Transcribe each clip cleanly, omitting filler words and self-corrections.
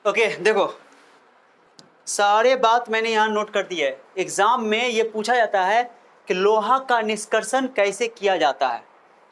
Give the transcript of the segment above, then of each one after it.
Okay देखो, सारे बात मैंने यहाँ नोट कर दी है। एग्जाम में ये पूछा जाता है कि लोहा का निष्कर्षण कैसे किया जाता है।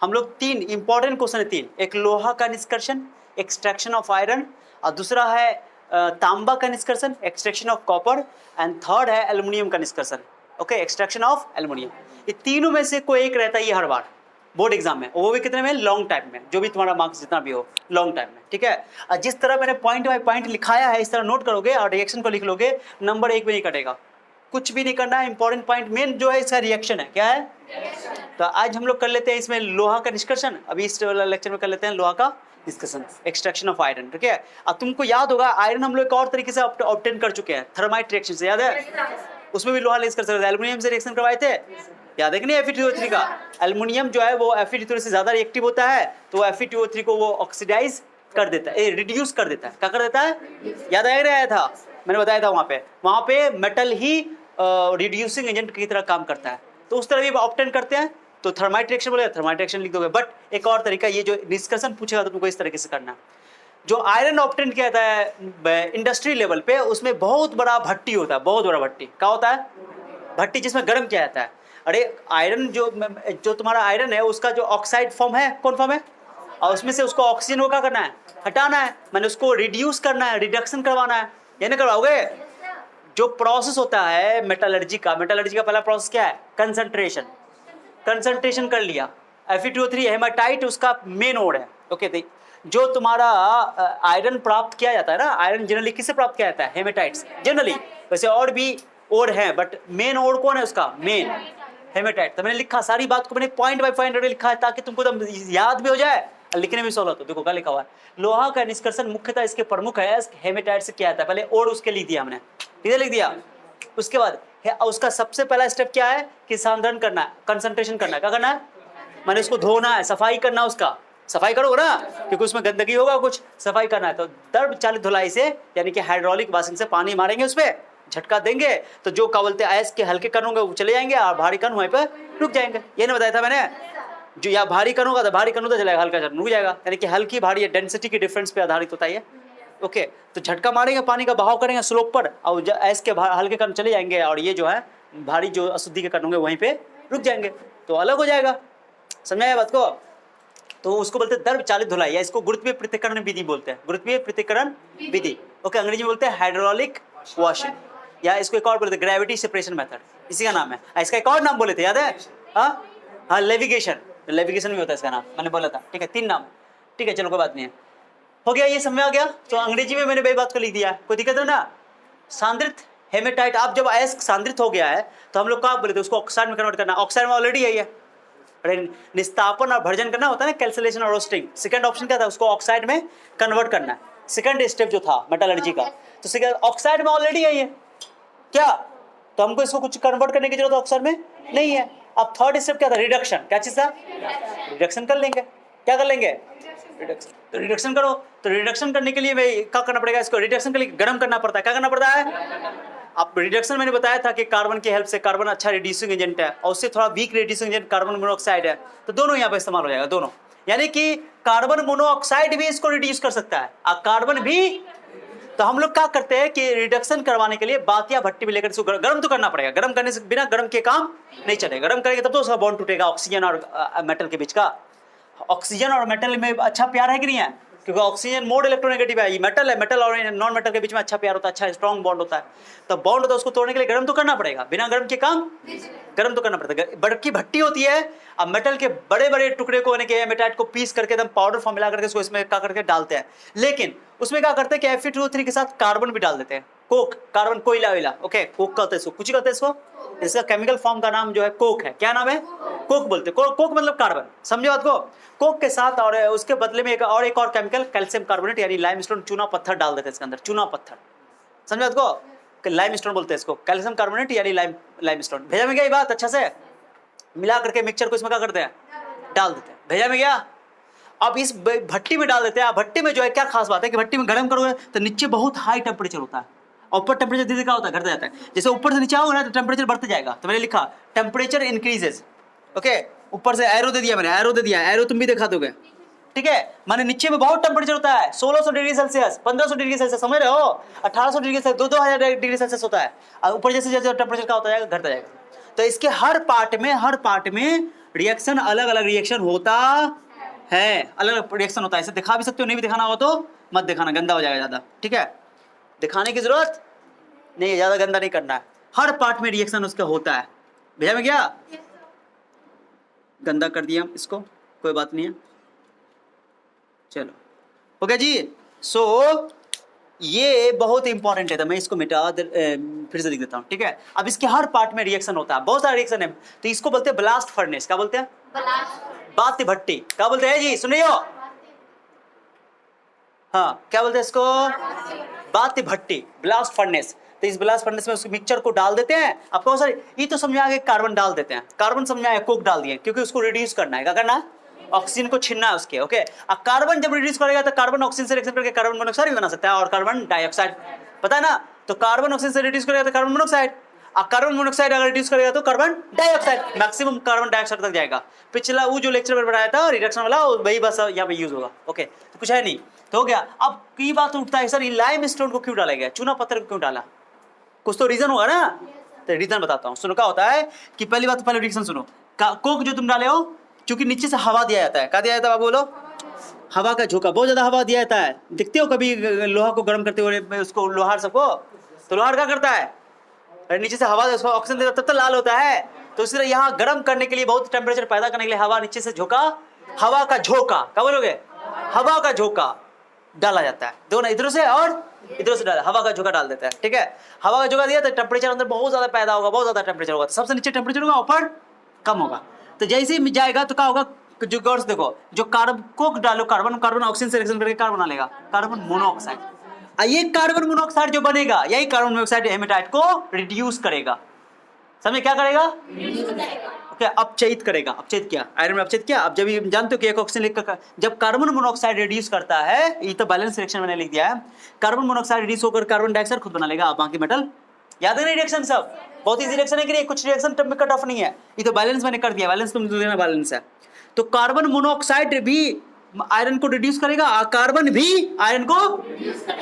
हम लोग तीन इंपॉर्टेंट क्वेश्चन है, तीन। एक लोहा का निष्कर्षण, एक्सट्रैक्शन ऑफ आयरन, और दूसरा है तांबा का निष्कर्षण, extraction of copper, and third है एल्युमिनियम का निष्कर्षण। Okay, extraction of aluminium. ये तीनों में से कोई एक रहता है ये हर बार बोर्ड एग्जाम में, वो भी कितने में, लॉन्ग टाइम में, जो भी तुम्हारा मार्क्स जितना भी हो लॉन्ग टाइम में, ठीक है। और जिस तरह मैंने पॉइंट बाय पॉइंट लिखाया है इस तरह नोट करोगे और रिएक्शन को लिख लोगे, नंबर एक में नहीं कटेगा। कुछ भी नहीं करना है, इंपॉर्टेंट पॉइंट मेन जो है इसका रिएक्शन है। क्या है? तो आज हम लोग कर लेते हैं इसमें लोहा का निष्कर्षण। अभी इस लेक्चर में कर लेते हैं लोहा का निष्कर्षण, एक्सट्रैक्शन ऑफ आयरन, ठीक है। अब तुमको याद होगा आयरन हम लोग एक और तरीके से ऑब्टेन कर चुके हैं, थर्माइट रिएक्शन से, याद है? उसमें भी लोहा लेस कर सकते थे, एल्युमिनियम से रिएक्शन करवाए थे, याद है कि नहीं? Fe2O3 का एल्युमिनियम जो है वो Fe2O3 से ज्यादा रिएक्टिव होता है, तो Fe2O3 को वो ऑक्सीडाइज कर देता है, रिड्यूस कर देता है। क्या कर देता है? याद आया था, मैंने बताया था वहां पे मेटल ही रिड्यूसिंग एजेंट की तरह काम करता है। तो उस तरह भी ऑब्टेन करते हैं, तो थर्माइट रिएक्शन बोले, थर्माइट रिएक्शन लिख दोगे। बट एक और तरीका, ये जो निष्कर्षण पूछेगा तो तुमको इस तरीके से करना। जो आयरन ऑब्टेन किया जाता है इंडस्ट्री लेवल पे, उसमें बहुत बड़ा भट्टी होता है, बहुत बड़ा भट्टी। क्या होता है? भट्टी, जिसमें गर्म किया जाता है। अरे आयरन जो तुम्हारा आयरन है उसका जो ऑक्साइड फॉर्म है, कौन फॉर्म है? और उसमें से उसको ऑक्सीजन को क्या करना है? हटाना है, मैंने उसको रिड्यूस करना है, रिडक्शन करवाना है। ये नहीं करवाओगे? जो प्रोसेस होता है मेटलर्जी का पहला प्रोसेस क्या है? कंसंट्रेशन। कंसंट्रेशन कर लिया, Fe2O3 हेमाटाइट उसका मेन ओड है। ओके, जो तुम्हारा आयरन प्राप्त किया जाता है ना, आयरन जनरली किससे प्राप्त किया जाता है? हेमेटाइट्स जनरली। वैसे और भी ओड है, बट मेन ओड कौन है उसका? Main hematite. तो मैंने लिखा सारी बात को, मैंने पॉइंट बाय पॉइंट लिखा है ताकि तुमको तो याद भी हो जाए और लिखने में सॉल्व हो। तो देखो क्या लिखा हुआ है, लोहा का निष्कर्षण मुख्यतः इसके प्रमुख है हेमेटाइट से किया जाता है। पहले ओड उसके लिख दिया हमने, किधर लिख दिया? उसके बाद उसका सबसे पहला स्टेप क्या है कि सांद्रण करना है, कंसंट्रेशन करना है। क्या करना है? मैंने उसको धोना है, सफाई करना, उसका सफाई करोगे ना, क्योंकि उसमें गंदगी होगा कुछ, सफाई करना है। तो दर्ब चालित धुलाई से, यानी कि हाइड्रोलिक वाशिंग से पानी मारेंगे, उस पर झटका देंगे, तो जो क्या बोलते हैं आयस के हल्के कण होंगे वो चले जाएंगे और भारी कण वहीं पर रुक जाएंगे। ये नहीं बताया था मैंने? जो या भारी कण होगा तो भारी कण होता चलेगा, हल्का रुक जाएगा, यानी कि हल्की भारी डेंसिटी के डिफरेंस पे आधारित होता है। ओके, तो झटका मारेंगे, पानी का बहाव करेंगे स्लोप पर, और आयस के हल्के कण चले जाएंगे और ये जो है भारी जो अशुद्धि के कण होंगे वहीं पे रुक जाएंगे, तो अलग हो जाएगा। समझाया बात को? तो उसको बोलते हैं दर्ब चालित धुलाई, या इसको गुरुत्वीय पृथक्करण विधि बोलते हैं, गुरुत्वीय पृथक्करण विधि। ओके, अंग्रेजी में बोलते हैं हाइड्रोलिक वॉशिंग, या इसको एक और बोलते हैं ग्रेविटी सेपरेशन मेथड, इसी का नाम है। इसका एक और नाम बोले थे, याद है? हाँ, लेविगेशन, लेविगेशन भी होता है इसका नाम, मैंने बोला था, ठीक है, 3 नाम, ठीक है। चलो कोई बात नहीं है, हो गया, ये समझ आ गया। तो अंग्रेजी में मैंने वही बात को लिख दिया, कोई दिक्कत है ना? सांद्रित हेमेटाइट, आप जब आयस सांद्रित हो गया है तो हम लोग क्या बोले थे, उसको ऑक्साइड में कन्वर्ट करना। ऑक्साइड में ऑलरेडी है ये, निस्तापन और भर्जन करना होता है ना, कैल्सिलेशन और रोस्टिंग। सेकंड ऑप्शन क्या था? उसको ऑक्साइड में कन्वर्ट करना है, सेकंड स्टेप जो था मेटलर्जी का। तो सेकंड ऑक्साइड में ऑलरेडी है ये, क्या? तो हमको इसको कुछ कन्वर्ट करने की जरूरत ऑक्साइड में नहीं है। अब थर्ड स्टेप क्या था? रिडक्शन। क्या चीज था? रिडक्शन कर लेंगे। क्या कर लेंगे? रिडक्शन। तो रिडक्शन करो, तो रिडक्शन करने के लिए भाई क्या करना पड़ेगा? इसको रिडक्शन के लिए गर्म करना पड़ता है। क्या करना पड़ता है? अब रिडक्शन मैंने बताया था कि कार्बन की हेल्प से, कार्बन अच्छा रिड्यूसिंग एजेंट है और उससे थोड़ा weak reducing agent carbon monoxide है, तो दोनों यहाँ पे इस्तेमाल हो जाएगा, दोनों। यानी कि कार्बन मोनोऑक्साइड भी इसको रिड्यूस कर सकता है और कार्बन भी। तो हम लोग क्या करते हैं कि रिडक्शन करवाने के लिए बात या भट्टी में लेकर इसको गर्म तो करना पड़ेगा। गर्म करने से बिना गर्म के काम नहीं चलेगा, गर्म करेंगे तब तो उसका बॉन्ड टूटेगा ऑक्सीजन और मेटल के बीच का। ऑक्सीजन और मेटल में अच्छा प्यार है कि नहीं है? क्योंकि ऑक्सीजन मोड इलेक्ट्रोनेगेटिव है, ये मेटल है, मेटल और नॉन मेटल के बीच में अच्छा प्यार होता है, अच्छा स्ट्रॉन्ग बॉन्ड होता है। तो बॉन्ड होता है, उसको तोड़ने के लिए गर्म तो करना पड़ेगा, बिना गर्म के काम गर्म तो करना पड़ता है। बड़की भट्टी होती है, अब मेटल के बड़े बड़े टुकड़े को, यानी कि हेमेटाइट को पीस करके एकदम पाउडर फॉर्म मिला करके इसको इसमें क्या करके डालते हैं। लेकिन उसमें क्या करते हैं कि Fe2O3 के साथ कार्बन भी डाल देते हैं, कोक, कार्बन, कोयला वैला। ओके, कोक कहते हैं इसको, कुछ कहते हैं इसको, इसका केमिकल फॉर्म का नाम जो है कोक है। क्या नाम है? कोक बोलते हैं। कोक मतलब कार्बन, समझे बात को? कोक के साथ और उसके बदले में एक और केमिकल कैल्शियम कार्बोनेट यानी लाइमस्टोन, चूना पत्थर डाल देते हैं इसके अंदर, चूना पत्थर, समझे बात को? लाइमस्टोन बोलते हैं इसको, कैल्शियम कार्बोनेट यानी लाइमस्टोन। भेजा में गया ये बात? अच्छा से मिला करके मिक्सचर को इसमें क्या करते हैं? डाल देते हैं। भेजा में गया? अब इस भट्टी में डाल देते हैं। भट्टी में जो है क्या खास बात है कि भट्टी में गर्म करोगे तो नीचे बहुत हाई टेम्परेचर होता है और ऊपर टेम्परेचर धीरे क्या होता है? घटता जाता है। जैसे ऊपर से नीचे आओगे ना तो टेम्परेचर बढ़ते जाएगा। तो मैंने लिखा टेम्परेचर इंक्रीजेज। ओके, ऊपर से एरो दे दिया मैंने, एरो दे दिया, एरो तुम भी दिखा दोगे, ठीक है, माने नीचे में बहुत टेम्परेचर होता है, 1600 डिग्री सेल्सियस, 1500 डिग्री सेल्सियस, समझ रहे हो, 1800 डिग्री सेल्सियस, 2000 डिग्री सेल्सियस होता है, और ऊपर जैसे जैसे टेम्परेचर का होता जाएगा घटता जाएगा। तो इसके हर पार्ट में रिएक्शन, अलग अलग रिएक्शन होता है, अलग अलग रिएक्शन होता है। इसे दिखा भी सकते हो, नहीं भी दिखाना हो तो मत दिखाना, गंदा हो जाएगा ज्यादा, ठीक है, दिखाने की जरूरत नहीं है, ज्यादा गंदा नहीं करना है। हर पार्ट में रिएक्शन उसका होता है, भैया में क्या गंदा कर दिया इसको, कोई बात नहीं है, चलो ओके जी। सो ये बहुत इंपॉर्टेंट है, तो मैं इसको फिर से लिख देता हूँ, ठीक है। अब इसके हर पार्ट में रिएक्शन होता है, बहुत सारे रिएक्शन है, तो इसको बोलते हैं ब्लास्ट फर्नेस। क्या बोलते हैं? बाती भट्टी। क्या बोलते हैं जी, सुनिए, हाँ क्या बोलते हैं इसको? बाती भट्टी, ब्लास्ट फर्नेस। तो इस ब्लास्ट फर्नेस में उस मिक्सचर को डाल देते हैं। आपको सर ये तो समझ में आ गया, कार्बन डाल देते हैं, कार्बन समझ में आया, कोक डाल दिए, क्योंकि उसको रिड्यूस करना है, क्या करना है? ऑक्सीजन को छीनना है उसके, ओके। अब कार्बन जब रिड्यूस करेगा तो कार्बन ऑक्सीजन से रिएक्शन करके कार्बन मोनोऑक्साइड भी बना सकता है, और कार्बन डाइऑक्साइड, पता है ना। तो कार्बन ऑक्सीजन से रिड्यूस करेगा तो कार्बन मोनोऑक्साइड, और कार्बन मोनोऑक्साइड अगर रिड्यूस करेगा तो carbon dioxide, maximum carbon dioxide तक जाएगा। पिछला वो जो लेक्चर में बनाया था रिडक्शन वाला, वही बस यहाँ पे यूज होगा, ओके। तो कुछ है नहीं, तो हो गया। अब की बात उठता है, सर लाइम स्टोन को क्यों डाला गया, चूना पत्थर को क्यों डाला? कुछ तो रीजन होगा ना, तो रीजन बताता हूँ। सुनो क्या होता है कि पहली बात, पहले रीजन सुनो। कोक जो तुम डाले हो, क्योंकि नीचे से हवा दिया जाता है, क्या दिया जाता है बोलो? हवा का झोंका, बहुत ज्यादा हवा दिया जाता है। दिखते हो कभी लोहा को गर्म करते हुए उसको, लोहार सबको, तो लोहार क्या करता है, नीचे से हवा उसको ऑक्सीजन देता, तब तो लाल होता है। तो इसलिए यहाँ गर्म करने के लिए, बहुत टेम्परेचर पैदा करने के लिए हवा नीचे से झोंका, हवा का झोंका, क्या बोलोगे? हवा का झोंका डाला जाता है, दोनों इधरों से और इधरों से डाला, हवा का झोंका डाल देता है, ठीक है। हवा का झोंका दिया तो टेम्परेचर अंदर बहुत ज्यादा पैदा होगा, बहुत ज्यादा टेम्परेचर होगा, तो सबसे नीचे टेम्परेचर होगा, ऊपर कम होगा। तो जैसे ही जाएगा तो क्या होगा, जो गौर से देखो, जो कोक डालो, कार्बन ऑक्सीजन से रिएक्शन करके कार्बन बना लेगा, कार्बन मोनोऑक्साइड। ये कार्बन मोनोऑक्साइड जो बनेगा, यही कार्बन मोनोऑक्साइड हेमेटाइट को रिड्यूस करेगा, समझे क्या करेगा? ओके, अपचयित करेगा। अपचयित क्या? आयरन में अपचयित क्या? अब जब ये जानते हो कि एक ऑक्सीजन लेकर जब कार्बन मोनोऑक्साइड रिड्यूस करता है, ये तो बैलेंस रिएक्शन मैंने लिख दिया है, कार्बन मोनोऑक्साइड रिड्यूस होकर कार्बन डाइऑक्साइड खुद बना लेगा, बाकी मेटल। याद है ना रिएक्शन सब? बहुत इजी रिएक्शन है कि नहीं? कुछ रिएक्शन टर्म में कट ऑफ नहीं है, ये तो बैलेंस मैंने कर दिया, बैलेंस तुम लेना, बैलेंस है। तो कार्बन मोनोऑक्साइड भी आयरन को रिड्यूस करेगा, कार्बन भी आयरन को,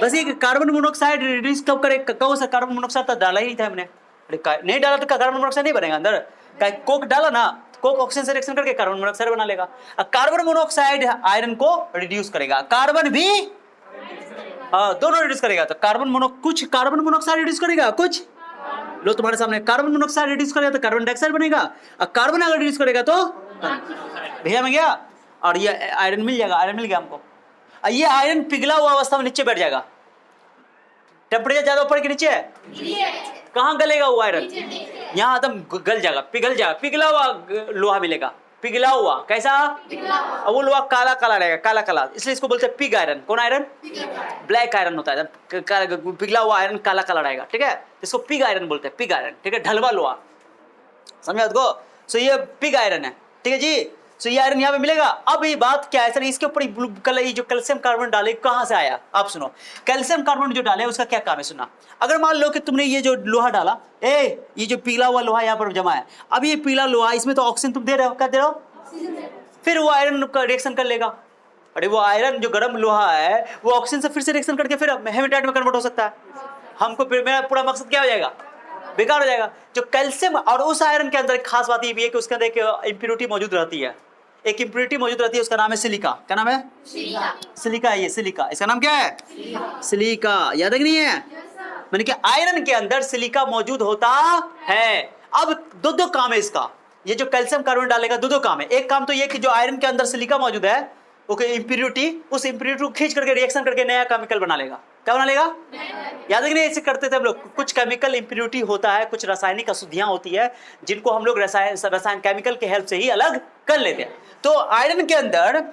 बस ये कार्बन मोनोऑक्साइड रिड्यूस कब करेगा? कहो सर कार्बन मोनोऑक्साइड तो डाला ही नहीं था हमने, नहीं डाला तो कार्बन मोनोऑक्साइड नहीं बनेगा अंदर। कोक डाला ना, कोक ऑक्सीजन से रिएक्शन करके कार्बन मोनोऑक्साइड बना लेगा। कार्बन मोनोऑक्साइड आयरन को रिड्यूस करेगा, कार्बन भी दोनों रिड्यूस करेगा। तो कुछ कार्बन मोनोऑक्साइड रिड्यूस करेगा, कुछ लो तुम्हारे सामने, कार्बन मोनोऑक्साइड रिड्यूस करेगा तो कार्बन डाइऑक्साइड बनेगा, और कार्बन अगर रिड्यूस करेगा तो भैया में गया, और ये आयरन मिल जाएगा, आयरन मिल गया हमको। ये आयरन पिघला हुआ अवस्था में नीचे बैठ जाएगा, टेम्परेचर ज्यादा ऊपर के नीचे है, कहाँ गलेगा वो आयरन? यहाँ एकदम गल जाएगा, पिघल जाएगा, पिघला हुआ लोहा मिलेगा, पिघला हुआ, कैसा? और वो लोहा काला काला रहेगा, काला काला, इसलिए इसको बोलते हैं पिग आयरन। कौन आयरन? ब्लैक आयरन होता है, पिघला हुआ आयरन काला काला रहेगा, ठीक है, इसको पिग आयरन बोलते हैं, पिग आयरन, ठीक है, ढलवा लोहा, समझे आपको? सो ये पिग आयरन है, ठीक है जी। सो ये आयरन यहाँ पे मिलेगा। अब ये बात क्या है सर, इसके ऊपर ब्लू कलर, ये जो कैल्शियम कार्बन डाले कहाँ से आया? आप सुनो, कैल्शियम कार्बन जो डाले उसका क्या काम है, सुना। अगर मान लो कि तुमने ये जो लोहा डाला, ये जो पीला हुआ लोहा यहाँ पर जमा है, अब ये पीला लोहा, इसमें तो ऑक्सीजन तुम दे रहे हो, क्या दे रहे हो? फिर वो आयरन का रिएक्शन कर लेगा। अरे वो आयरन जो गर्म लोहा है, वो ऑक्सीजन से फिर से रिएक्शन करके फिर हेमेटाइट में कन्वर्ट हो सकता है। हमको मेरा पूरा मकसद क्या हो जाएगा? बेकार हो जाएगा। जो कैल्शियम, और उस आयरन के अंदर एक खास बात ये भी है कि उसके अंदर एक इंप्योरिटी मौजूद रहती है, एक इंप्योरिटी मौजूद रहती है, उसका नाम है सिलिका। क्या नाम है? सिलिका है, ये सिलिका, इसका नाम क्या है? सिलिका। याद है कि नहीं है? मैंने कि आयरन के अंदर सिलिका मौजूद होता है। अब दो काम है इसका, ये जो कैल्शियम कार्बन डालेगा दो काम है। एक काम तो ये कि जो आयरन के अंदर सिलिका मौजूद है, ओके, इंप्योरिटी, उस इंप्योरिटी को खींच करके रिएक्शन करके नया केमिकल बना लेगा। क्या बना लेगा? याद है कि नहीं? ऐसे करते थे हम लोग। कुछ केमिकल इंप्योरिटी होता है, कुछ रासायनिक अशुद्धियां होती है, जिनको हम लोग रसायन केमिकल के हेल्प से ही अलग कर लेते हैं। तो आयरन के अंदर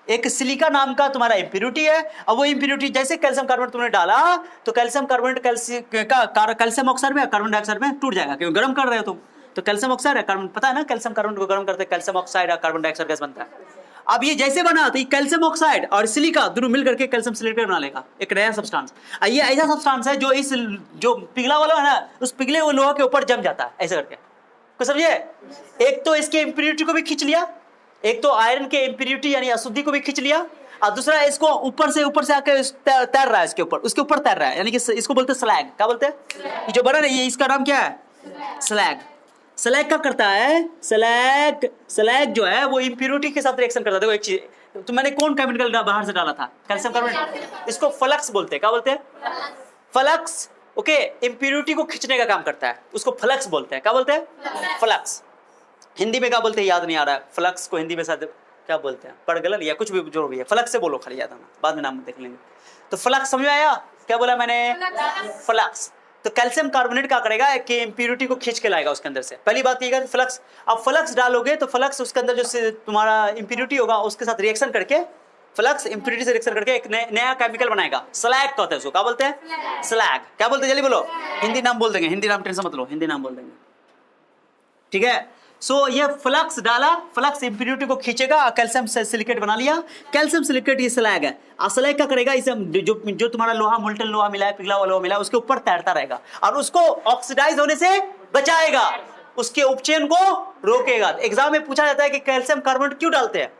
एक सिलिका नाम का तुम्हारा इंप्योरिटी है। अब वो इंप्योरिटी जैसे कैल्शियम कार्बोनेट तुमने डाला, तो कैल्शियम कार्बोनेट कैल्शियम ऑक्साइड में, कार्बन डाइऑक्साइड में टूट जाएगा, क्योंकि गर्म कर रहे हो तुम। तो कैल्शियम ऑक्साइड है, कार्बन, पता है ना, कैल्शियम कार्बोनेट को गर्म करते कैल्शियम ऑक्साइड और कार्बन डाइऑक्साइड गैस बनता है। अब ये जैसे बना, तो ये कैल्शियम ऑक्साइड और सिलिका दोनों मिल करके कैल्शियम सिलिकेट बना लेगा, एक नया सब्सटेंस। ये ऐसा सब्सटेंस है जो पिघला वाला है ना, उस पिघले हुए लोहा के ऊपर जम जाता है, ऐसे करके। कुछ समझिए? एक तो इसके इंप्योरिटी को भी खींच लिया, एक तो आयरन के इंप्योरिटी यानी अशुद्धि को भी खींच लिया, और दूसरा इसको ऊपर से आके तैर रहा है, इसके ऊपर, उसके ऊपर तैर रहा है, यानी कि इसको बोलते हैं स्लैग। क्या बोलते हैं? ये जो बना ना, ये इसका नाम क्या है? स्लैग। स्लैग क्या करता है? स्लैग जो है वो इम्प्योरिटी के साथ रिएक्शन करता है। देखो एक चीज, तो मैंने कौन केमिकल बाहर से डाला था? Calcium carbonate. इसको फ्लक्स बोलते हैं। क्या बोलते हैं? फ्लक्स। ओके, इम्प्योरिटी को खींचने का काम करता है, उसको फ्लक्स बोलते हैं। क्या बोलते हैं? फ्लक्स। हिंदी में क्या बोलते हैं याद नहीं आ रहा है, फ्लक्स को हिंदी में शायद क्या बोलते हैं, परगलन या कुछ भी जो भी है, फ्लक्स से बोलो खाली, याद आना, बाद में नाम देख लेंगे। तो फ्लक्स समझ में आया? क्या बोला मैंने? फ्लक्स। तो कैल्शियम कार्बोनेट क्या करेगा कि इम्प्योरिटी को खींच के लाएगा उसके अंदर से। पहली बात ये फ्लक्स, अब फ्लक्स डालोगे तो फ्लक्स उसके अंदर जो तुम्हारा इम्प्योरिटी होगा उसके साथ रिएक्शन करके, फ्लक्स इम्प्योरिटी से रिएक्शन करके एक नया केमिकल बनाएगा। स्लैग कहते हैं उसको। क्या बोलते हैं? स्लैग। क्या बोलते हैं? जल्दी बोलो। हिंदी नाम बोल देंगे, हिंदी नाम टेंशन मत लो, हिंदी नाम बोल देंगे, ठीक है। सो ये फ्लक्स डाला, फ्लक्स इम्प्योरिटी को खींचेगा, कैल्शियम सिलिकेट बना लिया। कैल्शियम सिलिकेट ये स्लैग है। स्लैग क्या करेगा? इसे जो तुम्हारा लोहा, मोल्टन लोहा मिला है, पिघला हुआ लोहा मिला है, उसके ऊपर तैरता रहेगा और उसको ऑक्सीडाइज होने से बचाएगा, उसके उपचयन को रोकेगा। एग्जाम में पूछा जाता है कि कैल्शियम कार्बोनेट क्यों डालते हैं?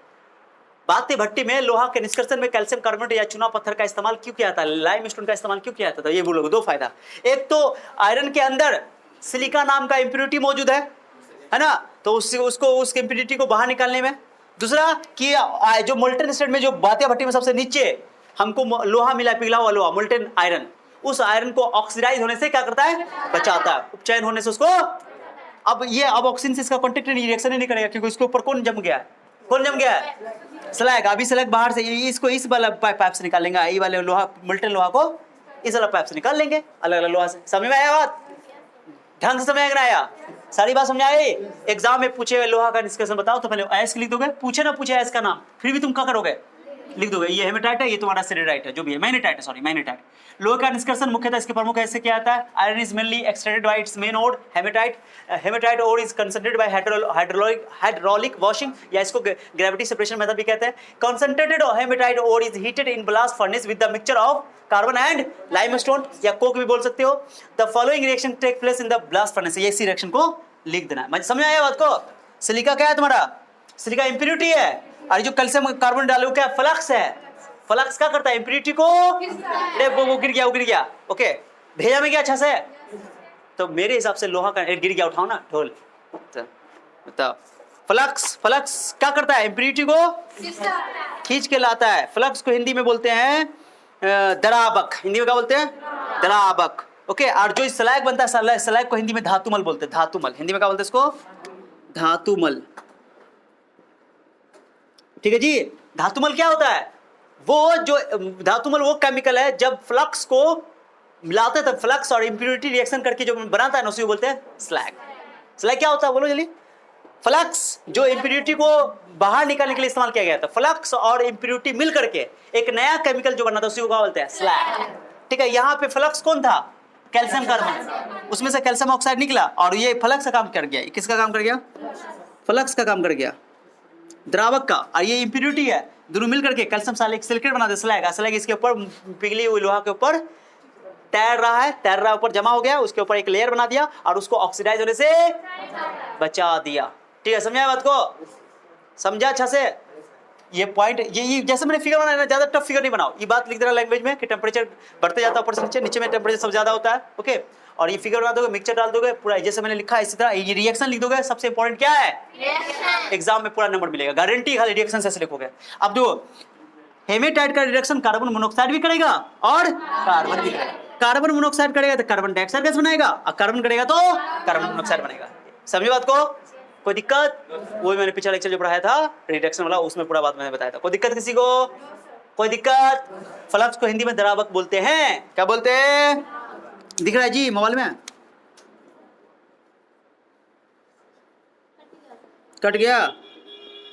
बातें भट्टी में लोहा के निष्कर्षण में कैल्शियम कार्बोनेट या चूना पत्थर का इस्तेमाल क्यों किया जाता है, लाइमस्टोन का इस्तेमाल क्यों किया जाता है? ये बोलोगे, दो फायदा। एक तो आयरन के अंदर सिलिका नाम का इम्प्योरिटी मौजूद है ना, तो उसको उस इम्प्योरिटी को बाहर निकालने में। दूसरा कि जो मोल्टन स्टेट में, जो बातें भट्टी में सबसे नीचे हमको लोहा मिला, पिघला हुआ लोहा, मोल्टन आयरन, उस आयरन को ऑक्सीडाइज होने से क्या करता है? बचाता है, उपचयन होने से उसको। अब ऑक्सीजन से इसका कॉन्टेक्ट रिएक्शन ही नहीं करेगा, क्योंकि उसके ऊपर कौन जम गया है? कौन जम गया है? स्लैग। अभी स्लैग बाहर से इसको इस वाला पाइप से निकाल लेंगे, ये वाले लोहा, मोल्टन लोहा को इस वाला पाइप से निकाल लेंगे, अलग अलग लोहा से। समझ में आया बात? ढंग से समझ में आया? सारी बात समझाए? एग्जाम में पूछे लोहा का निष्कर्षण बताओ, तो पहले एस लिख दोगे, पूछे ना पूछे एस का नाम, फिर भी तुम क्या करोगे? लिख दोगे। ये हेमेटाइट है, ये तुम्हारा सिरेडाइट है, जो भी है, मैग्नेटाइट है, सॉरी मैग्नेटाइट। लोहे का निष्कर्षण मुख्यतः इसके प्रमुख ऐसे क्या आता है? Iron is mainly extracted by its main ore hematite ore is concentrated by hydraulic washing, या इसको ग्रेविटी सेपरेशन मेथड भी कहते हैं। Concentrated hematite ore is heated in blast furnace with the mixture of carbon and limestone, या coke भी बोल सकते हो। The following reaction take place in the blast furnace. ये इसी रिएक्शन को लिख देना है। समझ आया बात को? सिलिका क्या है तुम्हारा? सिलिका इम्प्योरिटी है, और जो कैल्शियम कार्बन डालो क्या? फ्लक्स है। फ्लक्स क्या करता है? इम्प्योरिटी को, वो गिर गया, ओके, भेजा में गया अच्छा से। तो मेरे हिसाब से लोहा का गिर गया, उठाओ ना ढोल, बताओ। फ्लक्स क्या करता है? इम्प्योरिटी को खींच के लाता है। फ्लक्स को हिंदी में बोलते हैं दराबक। हिंदी में क्या बोलते हैं? दराबक। ओके, और जो स्लैग बनता है, स्लैग को हिंदी में धातुमल बोलते हैं। धातुमल, हिंदी में क्या बोलते हैं इसको? धातुमल। ठीक है जी। धातुमल क्या होता है? वो जो धातुमल वो केमिकल है, जब फ्लक्स को मिलाते हैं, तब फ्लक्स और इम्प्योरिटी रिएक्शन करके जो बनाता है ना, उसी को बोलते हैं स्लैग। स्लैग क्या होता है बोलो जल्दी? फ्लक्स जो इम्प्योरिटी को बाहर निकालने के लिए इस्तेमाल किया गया था, फ्लक्स और इम्प्योरिटी मिल करके एक नया केमिकल जो बना था, उसी को क्या बोलते हैं? स्लैग। ठीक है, यहाँ पे फ्लक्स कौन था? कैल्शियम कार्बन, उसमें से कैल्शियम ऑक्साइड निकला, और ये फ्लक्स का काम कर गया। किसका काम कर गया? फ्लक्स का काम कर गया, द्रावक का। और ये इम्प्योरिटी है, दोनों मिल करके कैल्शियम सिलिकेट बना दे, स्लैग। स्लैग इसके ऊपर पिघली हुई लोहा के ऊपर तैर रहा ऊपर जमा हो गया, उसके ऊपर एक लेयर बना दिया और उसको ऑक्सीडाइज होने से बचा दिया। ठीक है, समझा बात को? समझा अच्छा से? ये पॉइंट, ये जैसे मैंने फिगर बनाया ना, ज्यादा टफ फिगर नहीं बनाओ। ये बात लिख देना लैंग्वेज में कि टेम्परेचर बढ़ते जाता है ऊपर से नीचे, नीचे में टेम्परेचर सब ज्यादा होता है। ओके, और ये फिगर बना दोगे, मिक्सचर डाल दोगे पूरा, जैसे मैंने लिखा है इसी तरह ये रिएक्शन लिख दोगे। सबसे इंपॉर्टेंट क्या है? एग्जाम में पूरा नंबर मिलेगा, गारंटी। खाली रिएक्शन से लिखोगे। अब देखो, हेमेटाइट का रिएक्शन कार्बन मोनोऑक्साइड भी करेगा और कार्बन भी करेगा। कार्बन मोनोऑक्साइड करेगा तो कार्बन डाइऑक्साइड गैस बनाएगा, और कार्बन करेगा तो कार्बन मोनोऑक्साइड बनेगा। समझे बात को? कोई दिक्कत? वो मैंने पिछला लेक्चर जो पढ़ाया था रिडक्शन वाला, उसमें पूरा बात मैंने बताया था। कोई दिक्कत किसी को? कोई दिक्कत? फ्लक्स को हिंदी में द्रावक बोलते हैं। क्या बोलते हैं? दिख रहा है जी मोबाइल में? कट गया?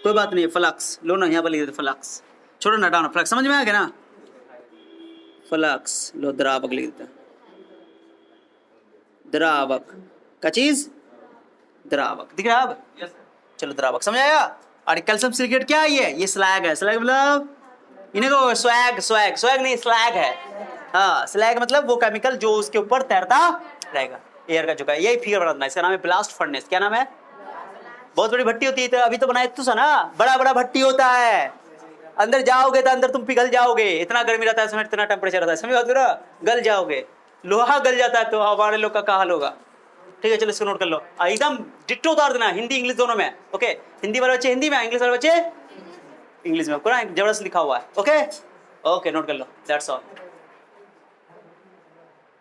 कोई बात नहीं, फ्लक्स लो ना, यहाँ पर लिख देते फ्लक्स, छोड़ो ना, हटाओ ना। फ्लक्स समझ में आ गया ना? फ्लक्स लो, द्रावक लिख देते, द्रावक का चीज द्रावक। दिख रहा है अब? चलो, द्रावक समझ आया। और कैल्शियम सिलिकेट क्या है? ये स्लैग है। स्लैग मतलब इन्हें को स्वैग नहीं, स्लैग है। हाँ, स्लैग मतलब वो केमिकल जो उसके ऊपर तैरता रहेगा, एयर का झुका। यही फिगर बना देना, इसका नाम है ब्लास्ट फर्नेस। क्या नाम है? बहुत बड़ी भट्टी होती है, तो अभी तो बनाए तो ना, बड़ा भट्टी होता है। अंदर जाओगे तो अंदर तुम पिघल जाओगे, इतना गर्मी रहता है इसमें, इतना टेम्परेचर रहता है, समझ बात मेरा, गल जाओगे। लोहा गल जाता है तो हमारे लोग का क्या हाल होगा। ठीक है चलो इसको नोट कर लो, एकदम डिट्टो उतार देना, हिंदी इंग्लिश दोनों में। ओके, हिंदी वाले बच्चे हिंदी में, इंग्लिश वाले बच्चे इंग्लिश में, पूरा जबरदस्त लिखा हुआ है। ओके ओके, नोट कर लो, दैट्स ऑल।